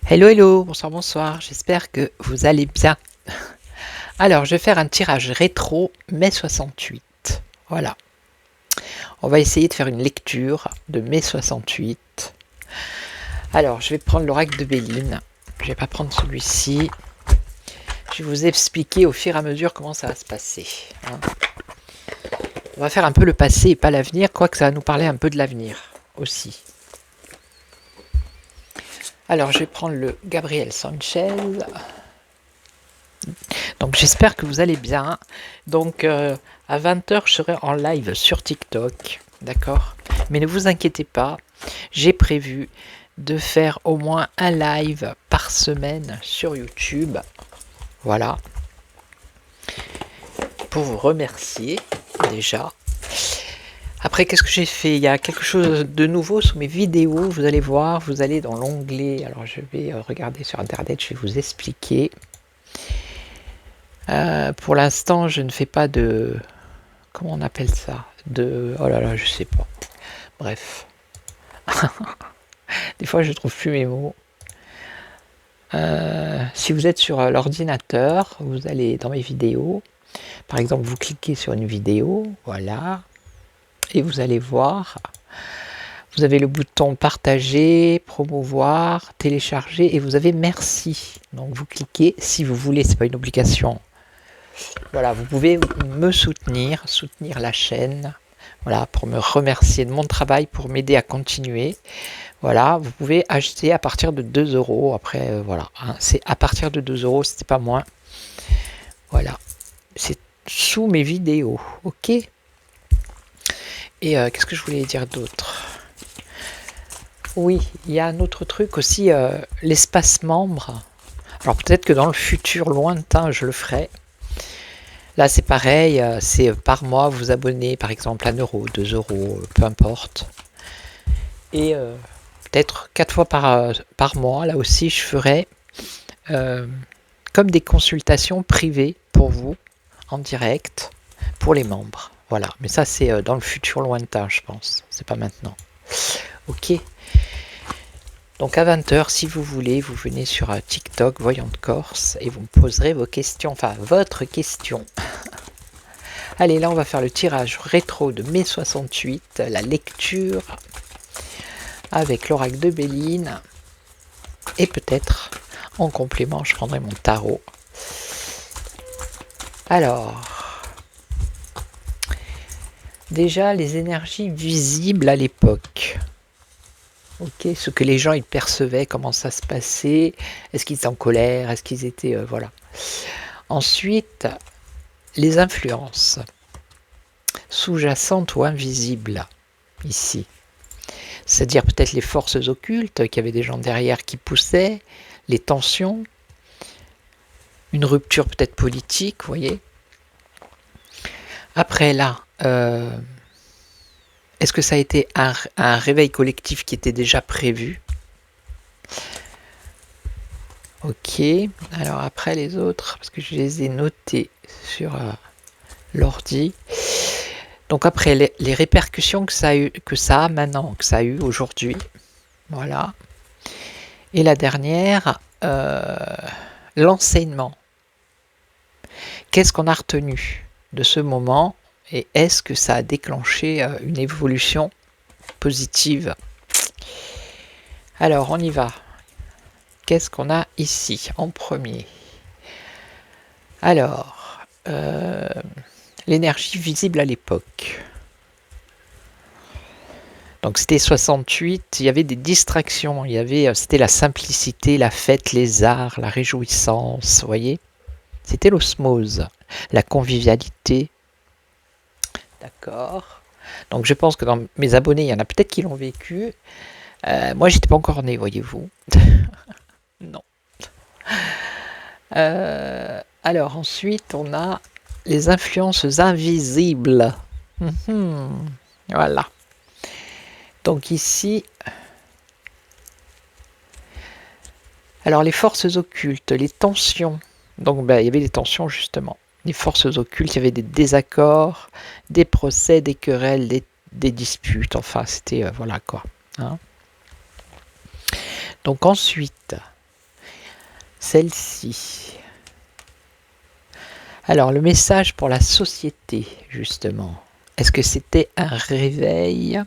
Hello, hello, bonsoir, bonsoir, j'espère que vous allez bien. Alors, je vais faire un tirage rétro mai 68. Voilà, on va essayer de faire une lecture de mai 68. Alors, je vais prendre l'oracle de Béline. Je ne vais pas prendre celui-ci. Je vais vous expliquer au fur et à mesure comment ça va se passer. On va faire un peu le passé et pas l'avenir, quoique ça va nous parler un peu de l'avenir aussi. Alors, je vais prendre le Gabriel Sanchez. Donc j'espère que vous allez bien. Donc à 20h, je serai en live sur TikTok. D'accord? Mais ne vous inquiétez pas, j'ai prévu de faire au moins un live par semaine sur YouTube. Voilà. Pour vous remercier déjà. Après, qu'est-ce que j'ai fait? Il y a quelque chose de nouveau sur mes vidéos. Vous allez voir, vous allez dans l'onglet. Alors je vais regarder sur Internet, je vais vous expliquer. Pour l'instant, je ne fais pas de... Comment on appelle ça? Oh là là, je sais pas. Bref. Des fois, je trouve plus mes mots. Si vous êtes sur l'ordinateur, vous allez dans mes vidéos. Par exemple, vous cliquez sur une vidéo, voilà. Et vous allez voir. Vous avez le bouton partager, promouvoir, télécharger et vous avez merci. Donc vous cliquez si vous voulez, c'est pas une obligation. Voilà, vous pouvez me soutenir la chaîne, voilà, pour me remercier de mon travail, pour m'aider à continuer. Voilà, vous pouvez acheter à partir de 2 euros. Après, voilà, hein, c'est à partir de 2 euros, c'était pas moins. Voilà, c'est sous mes vidéos, ok. Et qu'est-ce que je voulais dire d'autre? Oui, il y a un autre truc aussi, l'espace membre. Alors peut-être que dans le futur lointain, je le ferai. Là, c'est pareil, c'est par mois, vous abonnez par exemple 1 euro, 2 euros, peu importe. Et peut-être 4 fois par mois, là aussi, je ferai comme des consultations privées pour vous, en direct, pour les membres. Voilà, mais ça, c'est dans le futur lointain, je pense. C'est pas maintenant. Ok. Donc à 20h, si vous voulez, vous venez sur TikTok, Voyante Corse, et vous me poserez vos questions, enfin votre question. Allez, là, on va faire le tirage rétro de mai 68, la lecture avec l'oracle de Béline. Et peut-être, en complément, je prendrai mon tarot. Alors, déjà, les énergies visibles à l'époque. Ok, ce que les gens ils percevaient, comment ça se passait, est-ce qu'ils étaient en colère, est-ce qu'ils étaient... voilà. Ensuite, les influences sous-jacentes ou invisibles, ici. C'est-à-dire peut-être les forces occultes, qu'il y avait des gens derrière qui poussaient, les tensions, une rupture peut-être politique, vous voyez. Après là, est-ce que ça a été un réveil collectif qui était déjà prévu? Ok, alors après les autres, parce que je les ai notés sur l'ordi. Donc après les répercussions que ça a maintenant, que ça a eu aujourd'hui. Voilà. Et la dernière, l'enseignement. Qu'est-ce qu'on a retenu de ce moment et est-ce que ça a déclenché une évolution positive? Alors, on y va. Qu'est-ce qu'on a ici en premier? Alors, l'énergie visible à l'époque. Donc c'était 68, il y avait des distractions, c'était la simplicité, la fête, les arts, la réjouissance, vous voyez? C'était l'osmose, la convivialité. D'accord. Donc je pense que dans mes abonnés, il y en a peut-être qui l'ont vécu. Moi, j'étais pas encore né, voyez-vous. Non. Alors ensuite, on a les influences invisibles. Voilà. Donc ici, alors les forces occultes, les tensions. Donc il y avait des tensions justement. Les forces occultes, il y avait des désaccords, des procès, des querelles, des disputes. Enfin, c'était voilà quoi. Hein. Donc ensuite, celle-ci. Alors, le message pour la société, justement. Est-ce que c'était un réveil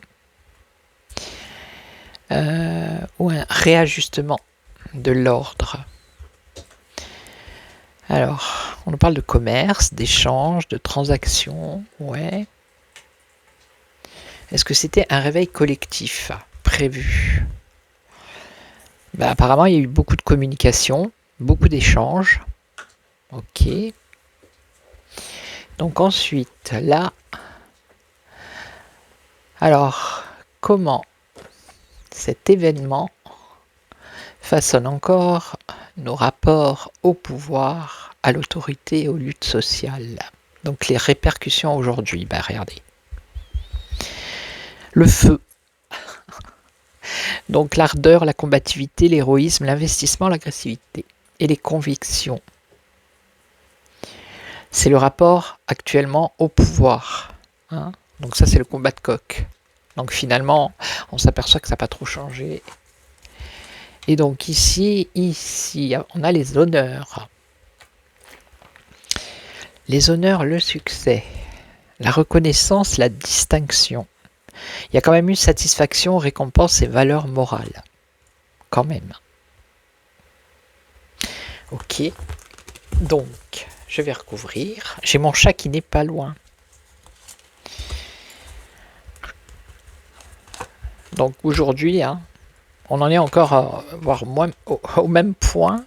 ou un réajustement de l'ordre? Alors, on nous parle de commerce, d'échange, de transactions, ouais. Est-ce que c'était un réveil collectif prévu? Apparemment, il y a eu beaucoup de communication, beaucoup d'échanges. Ok. Donc ensuite, là, alors, comment cet événement façonne encore nos rapports au pouvoir, à l'autorité, aux luttes sociales? Donc les répercussions aujourd'hui, regardez. Le feu. Donc l'ardeur, la combativité, l'héroïsme, l'investissement, l'agressivité et les convictions. C'est le rapport actuellement au pouvoir. Hein. Donc ça, c'est le combat de coq. Donc finalement, on s'aperçoit que ça n'a pas trop changé. Et donc ici, on a les honneurs. Les honneurs, le succès, la reconnaissance, la distinction. Il y a quand même eu satisfaction, récompense et valeur morale. Quand même. Ok. Donc, je vais recouvrir. J'ai mon chat qui n'est pas loin. Donc aujourd'hui, hein, on en est encore voire moins, au même point,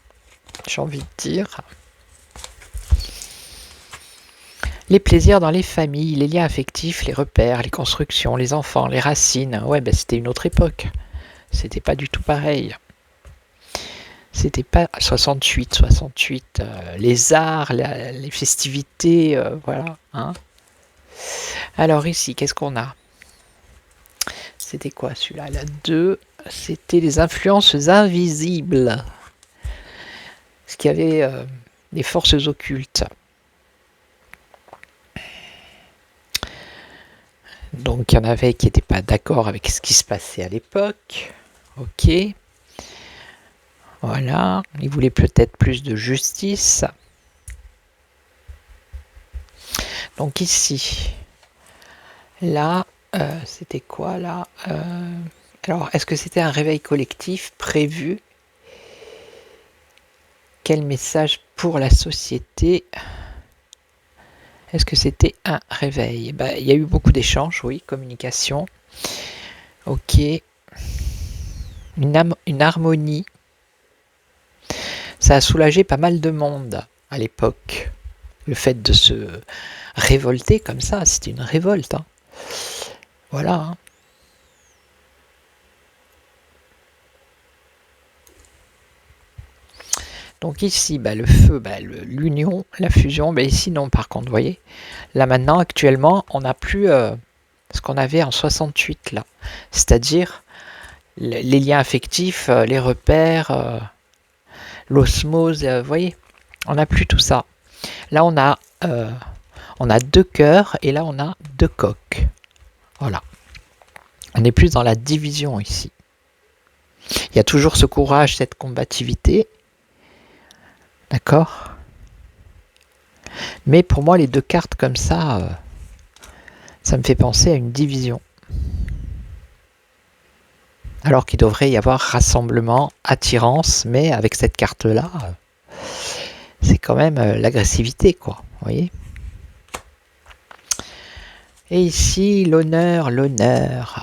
j'ai envie de dire. Les plaisirs dans les familles, les liens affectifs, les repères, les constructions, les enfants, les racines. Ouais, c'était une autre époque. C'était pas du tout pareil. C'était pas 68, les arts, les festivités, voilà. Hein. Alors ici, qu'est-ce qu'on a? C'était quoi celui-là? La 2, c'était les influences invisibles. Parce qu'il y avait des forces occultes. Donc il y en avait qui n'étaient pas d'accord avec ce qui se passait à l'époque. Ok. Voilà. Ils voulaient peut-être plus de justice. Donc ici, là, c'était quoi là? Alors, est-ce que c'était un réveil collectif prévu? Quel message pour la société? Est-ce que c'était un réveil? Il y a eu beaucoup d'échanges, oui, communication. Ok. Une harmonie. Ça a soulagé pas mal de monde à l'époque. Le fait de se révolter comme ça, c'était une révolte. Hein. Voilà. Hein. Donc ici, le feu, l'union, la fusion. Ici, non, par contre, vous voyez. Là, maintenant, actuellement, on n'a plus ce qu'on avait en 68, là. C'est-à-dire les liens affectifs, les repères, l'osmose, vous voyez. On n'a plus tout ça. Là, on a 2 cœurs et là, on a 2 coqs. Voilà. On est plus dans la division ici. Il y a toujours ce courage, cette combativité. D'accord? Mais pour moi, les 2 cartes comme ça, ça me fait penser à une division. Alors qu'il devrait y avoir rassemblement, attirance, mais avec cette carte-là, c'est quand même l'agressivité, quoi. Vous voyez? Et ici, l'honneur. L'honneur.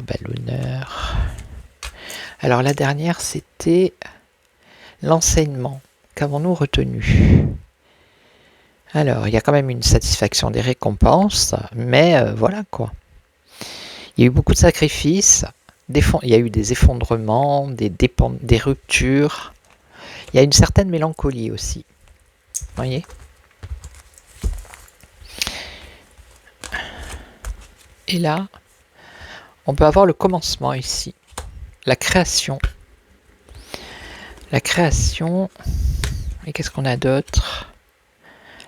Alors la dernière, c'était l'enseignement. Qu'avons-nous retenu? Alors, il y a quand même une satisfaction des récompenses, mais voilà quoi. Il y a eu beaucoup de sacrifices, il y a eu des effondrements, des ruptures. Il y a une certaine mélancolie aussi. Vous voyez? Et là, on peut avoir le commencement ici. La création. La création. Et qu'est-ce qu'on a d'autre?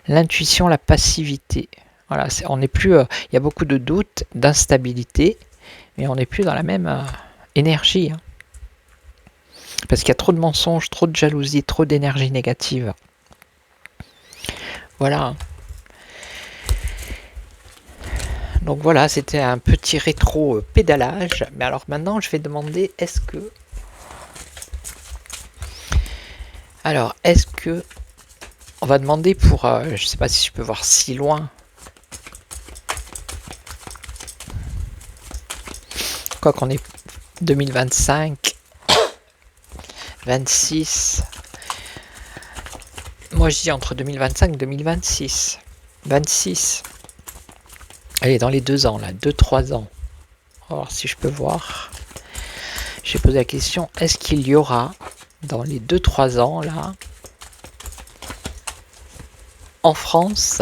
L'intuition, la passivité. Voilà, on n'est plus. Il y a beaucoup de doutes, d'instabilité, mais on n'est plus dans la même énergie. Hein. Parce qu'il y a trop de mensonges, trop de jalousie, trop d'énergie négative. Voilà. Donc voilà, c'était un petit rétro pédalage. Mais alors maintenant, je vais demander, est-ce que... Alors, est-ce que... On va demander pour... je sais pas si je peux voir si loin. Quoi qu'on est 2025, 26... Moi, je dis entre 2025 et 2026. 26. Allez, dans les 2 ans, là, 2-3 ans. On va voir si je peux voir. J'ai posé la question, est-ce qu'il y aura, dans les 2-3 ans, là, en France,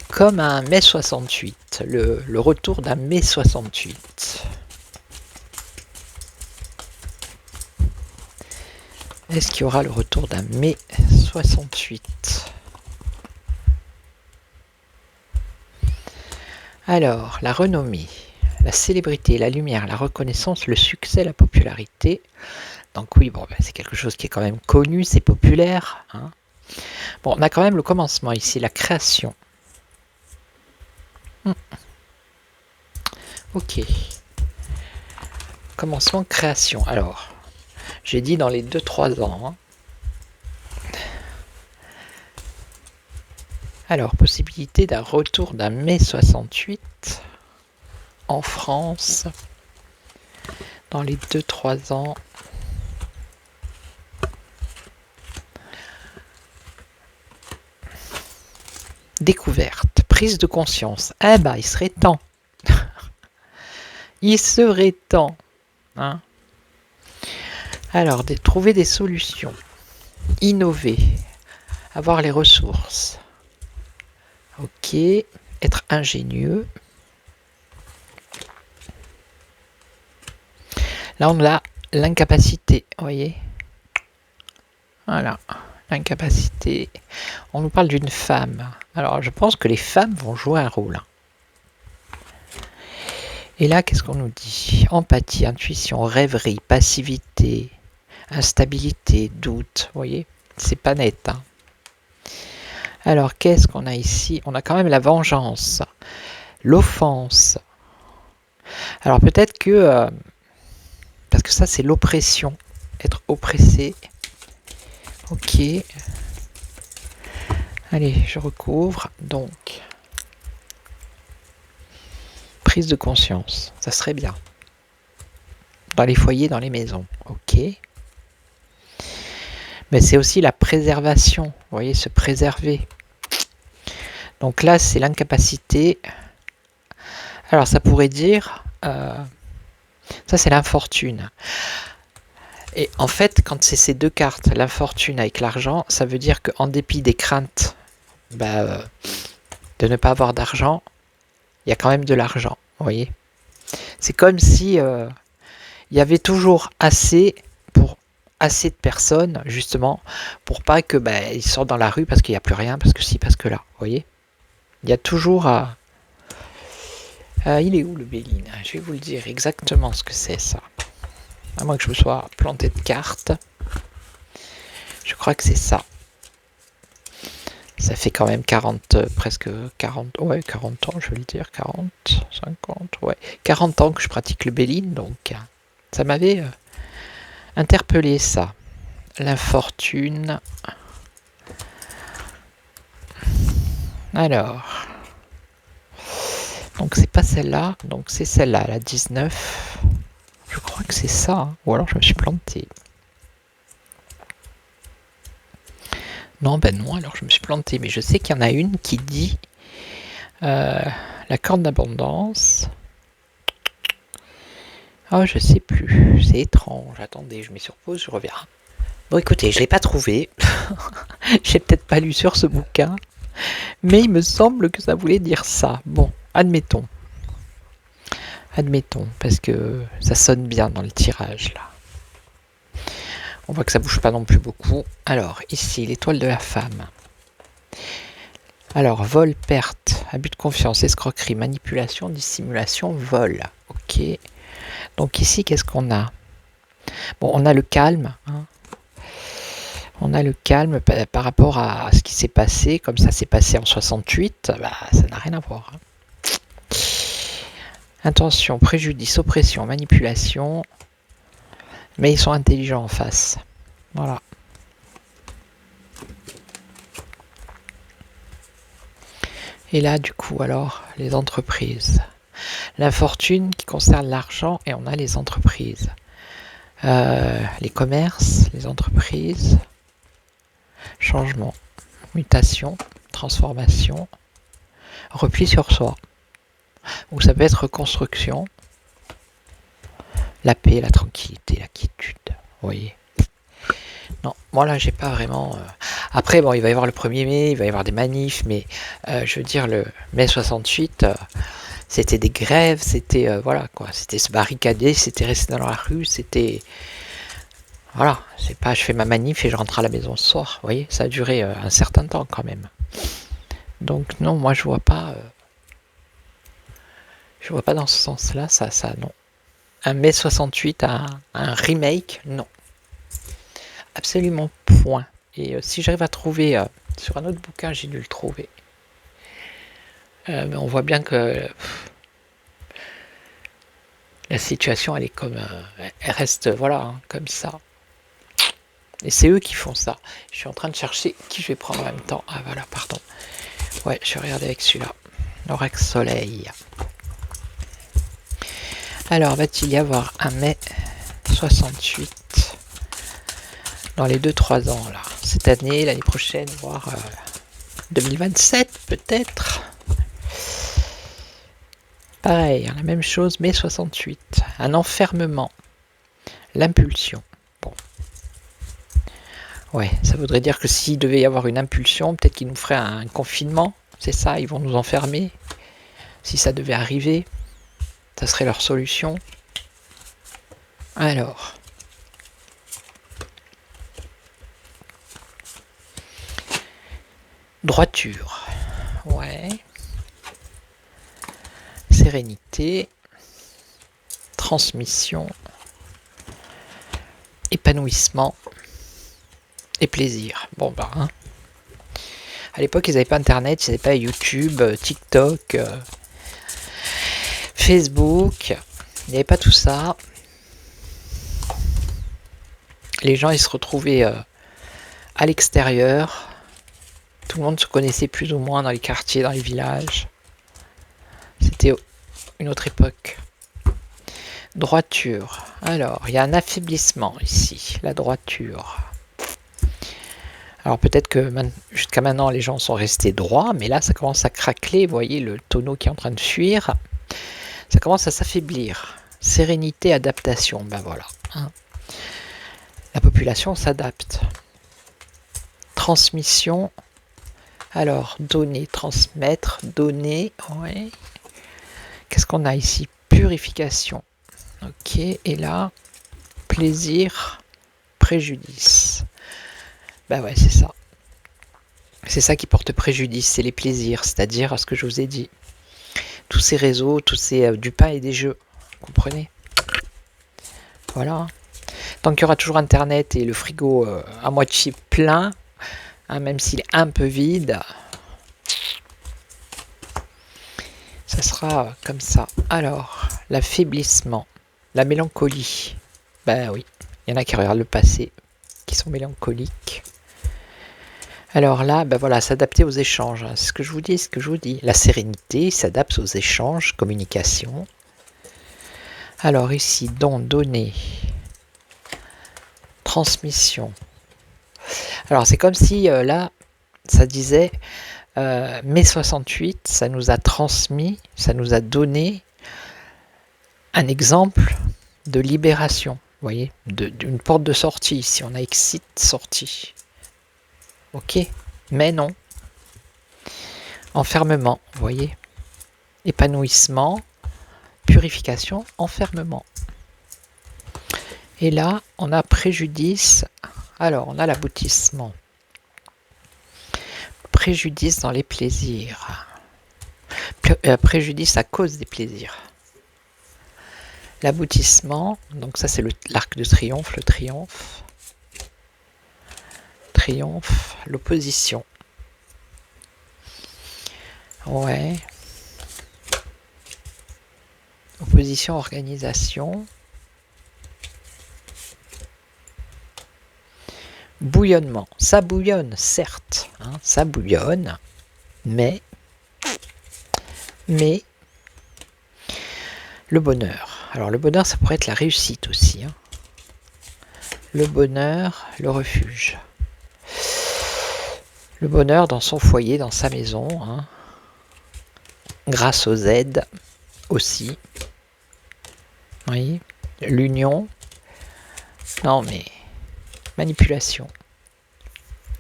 comme un mai 68, le retour d'un mai 68. Est-ce qu'il y aura le retour d'un mai 68? Alors, la renommée, la célébrité, la lumière, la reconnaissance, le succès, la popularité. Donc oui, bon, ben, c'est quelque chose qui est quand même connu, c'est populaire. Hein. Bon, on a quand même le commencement ici, la création. Ok. Commencement, création. Alors, j'ai dit dans les 2-3 ans. Hein. Alors, possibilité d'un retour d'un mai 68 en France dans les 2-3 ans. Découverte, prise de conscience. Eh ben, il serait temps. Il serait temps. Hein. Alors, trouver des solutions. Innover. Avoir les ressources. Ok. Être ingénieux. Là, on a l'incapacité. Vous voyez? Voilà. L'incapacité. On nous parle d'une femme. Alors, je pense que les femmes vont jouer un rôle. Et là, qu'est-ce qu'on nous dit? Empathie, intuition, rêverie, passivité, instabilité, doute. Vous voyez? C'est pas net. Hein. Alors, qu'est-ce qu'on a ici? On a quand même la vengeance, l'offense. Alors, peut-être que... parce que ça, c'est l'oppression. Être oppressé. Ok. Allez, je recouvre. Donc, prise de conscience. Ça serait bien. Dans les foyers, dans les maisons. Ok. Mais c'est aussi la préservation. Vous voyez, se préserver. Donc là, c'est l'incapacité. Alors, ça pourrait dire... ça, c'est l'infortune. Et en fait, quand c'est ces deux cartes, l'infortune avec l'argent, ça veut dire qu'en dépit des craintes de ne pas avoir d'argent, il y a quand même de l'argent. Vous voyez? C'est comme si il y avait toujours assez pour assez de personnes, justement, pour pas que ils sortent dans la rue parce qu'il n'y a plus rien, parce que ci, parce que là. Vous voyez? Il y a toujours... il est où le Béline? Je vais vous le dire exactement ce que c'est ça. À moins que je me sois planté de cartes. Je crois que c'est ça. Ça fait quand même 40, presque 40, ouais, 40 ans, je vais le dire, 40, 50, ouais. 40 ans que je pratique le Béline, donc ça m'avait interpellé ça. L'infortune. Alors. Donc c'est pas celle-là, donc c'est celle-là, la 19. Je crois que c'est ça, hein. Ou alors je me suis planté. Non, non, alors je me suis planté, mais je sais qu'il y en a une qui dit la corde d'abondance. Oh, je sais plus, c'est étrange. Attendez, je mets sur pause, je reviens. Bon, écoutez, je l'ai pas trouvé. J'ai peut-être pas lu sur ce bouquin, mais il me semble que ça voulait dire ça. Bon, admettons. Admettons, parce que ça sonne bien dans le tirage, là. On voit que ça bouge pas non plus beaucoup. Alors, ici, l'étoile de la femme. Alors, vol, perte, abus de confiance, escroquerie, manipulation, dissimulation, vol. Ok. Donc ici, qu'est-ce qu'on a? Bon, on a le calme, hein. On a le calme par rapport à ce qui s'est passé, comme ça s'est passé en 68, bah, ça n'a rien à voir, hein. Intention, préjudice, oppression, manipulation, mais ils sont intelligents en face. Voilà. Et là, du coup, alors, les entreprises. L'infortune qui concerne l'argent et on a les entreprises. Les commerces, les entreprises, changement, mutation, transformation, repli sur soi. Ou ça peut être reconstruction, la paix, la tranquillité, la quiétude. Vous voyez. Non, moi là j'ai pas vraiment. Après bon, il va y avoir le 1er mai, il va y avoir des manifs, mais je veux dire le mai 68, c'était des grèves, c'était voilà quoi, c'était se barricader, c'était rester dans la rue, c'était voilà, c'est pas je fais ma manif et je rentre à la maison ce soir. Vous voyez, ça a duré un certain temps quand même. Donc non, moi je vois pas dans ce sens-là, ça non. Un mai 68, un remake, non. Absolument point. Et si j'arrive à trouver sur un autre bouquin, j'ai dû le trouver. Mais on voit bien que la situation, elle est comme, elle reste, voilà, hein, comme ça. Et c'est eux qui font ça. Je suis en train de chercher qui je vais prendre en même temps. Ah voilà, pardon. Ouais, je vais regarder avec celui-là. L'Orax Soleil. Alors, va-t-il y avoir un mai 68 dans les 2-3 ans là, cette année, l'année prochaine, voire 2027 peut-être. Pareil, la même chose, mai 68. Un enfermement. L'impulsion. Bon. Ouais, ça voudrait dire que s'il devait y avoir une impulsion, peut-être qu'ils nous feraient un confinement. C'est ça, ils vont nous enfermer. Si ça devait arriver, ça serait leur solution. Alors. Droiture. Ouais. Sérénité. Transmission. Épanouissement. Et plaisir. Bon bah. Hein. À l'époque, ils n'avaient pas Internet, ils n'avaient pas YouTube, TikTok, Facebook. Il n'y avait pas tout ça. Les gens, ils se retrouvaient à l'extérieur. Tout le monde se connaissait plus ou moins dans les quartiers, dans les villages. C'était une autre époque. Droiture. Alors, il y a un affaiblissement ici, la droiture. Alors peut-être que jusqu'à maintenant, les gens sont restés droits, mais là, ça commence à craqueler. Vous voyez le tonneau qui est en train de fuir. Ça commence à s'affaiblir. Sérénité, adaptation. Ben voilà. Hein. La population s'adapte. Transmission. Alors, donner, transmettre, donner. Ouais. Qu'est-ce qu'on a ici? Purification. Ok. Et là, plaisir, préjudice. Ben ouais, c'est ça. C'est ça qui porte préjudice, c'est les plaisirs, c'est-à-dire ce que je vous ai dit. Tous ces réseaux, tous ces du pain et des jeux, vous comprenez? Voilà. Tant qu'il y aura toujours Internet et le frigo à moitié plein, hein, même s'il est un peu vide, ça sera comme ça. Alors, l'affaiblissement, la mélancolie. Ben oui, il y en a qui regardent le passé, qui sont mélancoliques. Alors là, ben voilà, s'adapter aux échanges. C'est ce que je vous dis, La sérénité s'adapte aux échanges, communication. Alors ici, don, donner, transmission. Alors c'est comme si là, ça disait, mai 68, ça nous a transmis, ça nous a donné un exemple de libération. Vous voyez, d'une porte de sortie. Si on a exit, sortie. Ok, mais non. Enfermement, vous voyez. Épanouissement, purification, enfermement. Et là, on a préjudice. Alors, on a l'aboutissement. Préjudice dans les plaisirs. Préjudice à cause des plaisirs. L'aboutissement, donc ça c'est l'arc de triomphe, le triomphe. Triomphe, l'opposition. Ouais. Opposition, organisation. Bouillonnement. Ça bouillonne, certes. Hein, ça bouillonne. Mais le bonheur. Alors le bonheur, ça pourrait être la réussite aussi. Hein. Le bonheur, le refuge. Le bonheur dans son foyer, dans sa maison. Hein. Grâce aux aides aussi. Oui. L'union. Non mais... manipulation.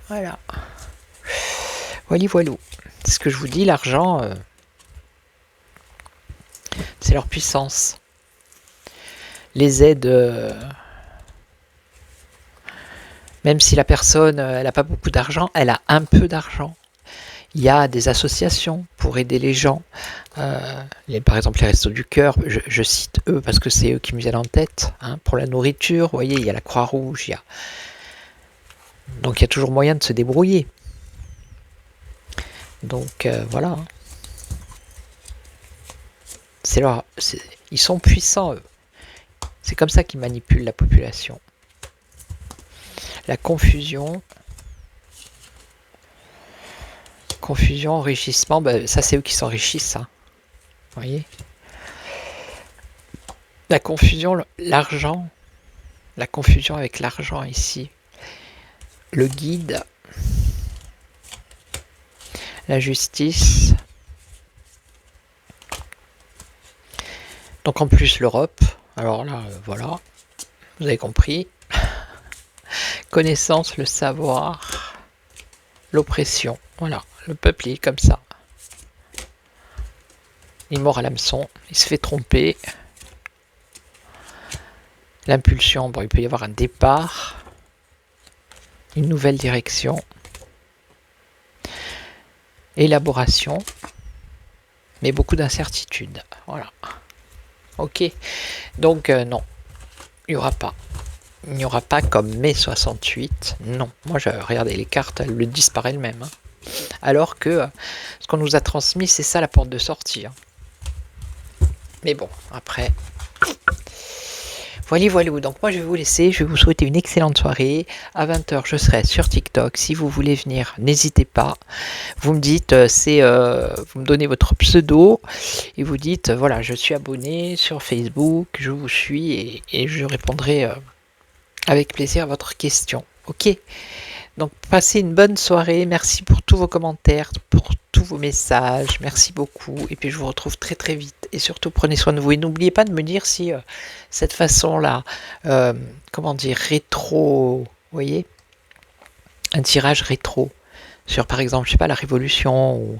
Voilà. Voilà. C'est ce que je vous dis, l'argent, c'est leur puissance. Les aides, même si la personne, elle n'a pas beaucoup d'argent, elle a un peu d'argent. Il y a des associations pour aider les gens. Par exemple, les Restos du Cœur, je cite eux parce que c'est eux qui me viennent en tête. Hein, pour la nourriture, vous voyez, il y a la Croix-Rouge, donc il y a toujours moyen de se débrouiller. Donc voilà. Ils sont puissants, eux. C'est comme ça qu'ils manipulent la population. La confusion. Confusion, enrichissement, ben, ça c'est eux qui s'enrichissent. Hein. Vous voyez ? La confusion, l'argent. La confusion avec l'argent ici. Le guide. La justice. Donc en plus l'Europe. Alors là, voilà. Vous avez compris. Connaissance, le savoir. L'oppression. Voilà. Le peuple est comme ça. Il mord à l'hameçon. Il se fait tromper. L'impulsion, bon, il peut y avoir un départ. Une nouvelle direction. Élaboration. Mais beaucoup d'incertitudes. Voilà. Ok. Donc, non. Il n'y aura pas. Il n'y aura pas comme mai 68. Non. Moi, j'ai regardé les cartes, elles le disent par elles-mêmes. Hein. Alors que ce qu'on nous a transmis, c'est ça la porte de sortie. Hein. Mais bon, après... Voilà. Donc moi, je vais vous laisser. Je vais vous souhaiter une excellente soirée. À 20h, je serai sur TikTok. Si vous voulez venir, n'hésitez pas. Vous me dites, vous me donnez votre pseudo et vous dites, voilà, je suis abonné sur Facebook, je vous suis et je répondrai avec plaisir à votre question. Ok ? Donc passez une bonne soirée. Merci pour tous vos commentaires, pour tous vos messages. Merci beaucoup. Et puis je vous retrouve très très vite. Et surtout prenez soin de vous. Et n'oubliez pas de me dire si cette façon-là, rétro, vous voyez, un tirage rétro sur par exemple, je sais pas, la Révolution ou...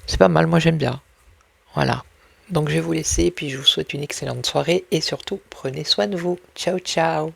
C'est pas mal, moi j'aime bien. Voilà. Donc je vais vous laisser et puis je vous souhaite une excellente soirée et surtout prenez soin de vous. Ciao ciao.